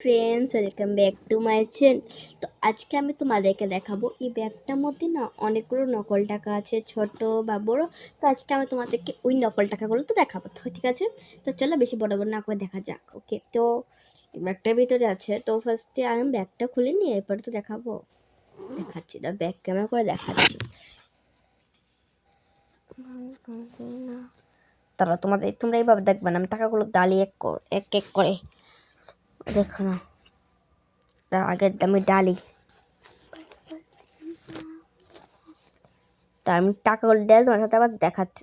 Friends, welcome back to my channel. তো আজকে আমি তোমাদেরকে দেখাবো এই ব্যাগটার মধ্যে না অনেকগুলো নকল টাকা আছে, ছোট বা বড়। তো আজকে আমি তোমাদেরকে ওই নকল টাকাগুলো তো দেখাবো, তো ঠিক আছে। তো চলো বেশি বড় বড় না করে দেখা যাক। ওকে, তো ব্যাগটার ভিতরে আছে। তো ফার্স্টে আমি ব্যাগটা খুলে নিয়ে এরপর তো দেখাচ্ছি। তো ব্যাগ ক্যামেরা করে দেখাচ্ছি। তারা তোমরা এইভাবে দেখবে না, আমি টাকাগুলো ডালি এক এক করে দেখো না। তার আগের আমি ডালি, তা আমি টাকাগুলো ডাল তোমার সাথে আবার দেখাচ্ছি।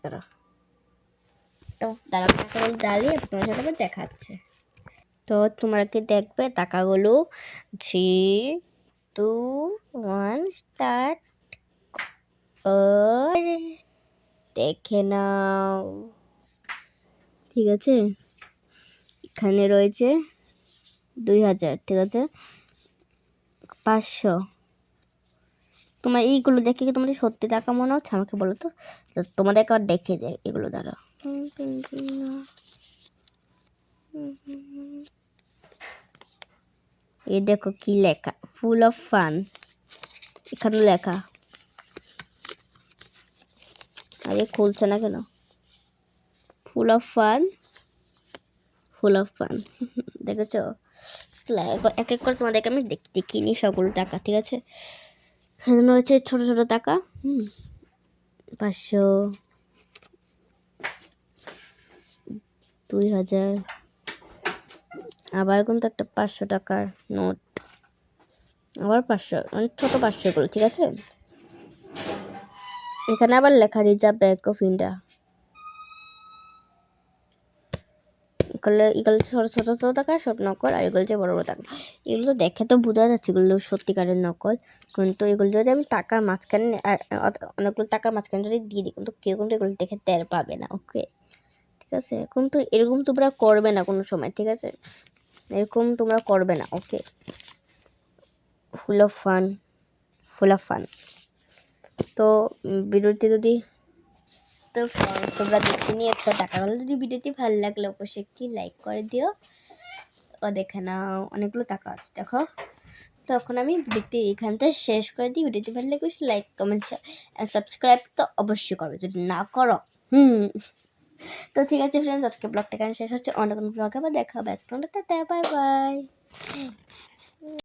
তো তারা টাকাগুলো ডালিয়ে তোমার সাথে আবার দেখাচ্ছে। তো তোমরা কি দেখবে টাকাগুলো? 3, 2, 1 স্টার্ট। দেখে নাও, ঠিক আছে। এখানে রয়েছে 2000, ঠিক আছে, 500। তোমার এইগুলো দেখে কি তোমাদের সত্যি টাকা মনে হচ্ছে? আমাকে বলো তো। তোমাদেরকে আর দেখে যায় এগুলো দ্বারা। এই দেখো কি লেখা, ফুল অফ ফান। এখানে লেখা, আরে খুলছে না কেন? ফুল of fun, full of fun. দেখেছো? এক এক করে তোমাদেরকে আমি দেখিনি সবগুলো টাকা, ঠিক আছে। এখানে রয়েছে ছোট ছোট টাকা, 500, 2000, আবার কিন্তু একটা 500 টাকার নোট, আবার 500, মানে ছোট 500 গুলো, ঠিক আছে। এখানে আবার লেখা রিজার্ভ ব্যাঙ্ক অফ ইন্ডিয়া। এগুলো ছোট ছোট ছোট টাকা, সব নকল। আর এগুলো যে বড় বড় টাকা, এগুলো দেখে তো বোঝা যাচ্ছে এগুলো সত্যিকারের নকল। কিন্তু এগুলো যদি আমি টাকার মাঝখানে অনেকগুলো টাকার মাঝখানে যদি দিয়ে দিই, কিন্তু কেউ কিন্তু এগুলো দেখে টের পাবে না। ওকে, ঠিক আছে। কিন্তু এরকম তোমরা করবে না কোনো সময়, ঠিক আছে। এরকম তোমরা করবে না। Okay, full of fun, full of fun. তো ভিডিওটি যদি তোমরা দেখে নিয়েছো টাকাগুলো, যদি ভিডিওটি ভালো লাগলে অবশ্যই একটি লাইক করে দিও। ও দেখে নাও, অনেকগুলো টাকা আছে দেখো। তখন আমি ভিডিওটি এখানটা শেষ করে দিই। ভিডিওটি ভালো লাগলে লাইক, কমেন্ট, সাবস্ক্রাইব তো অবশ্যই করবে যদি না করো। তো ঠিক আছে ফ্রেন্ডস, আজকে ব্লগটা এখানে শেষ হচ্ছে। অন্য কোনো ব্লগে আবার দেখা হবে। আজকে আমরা টাটা, বাই বাই।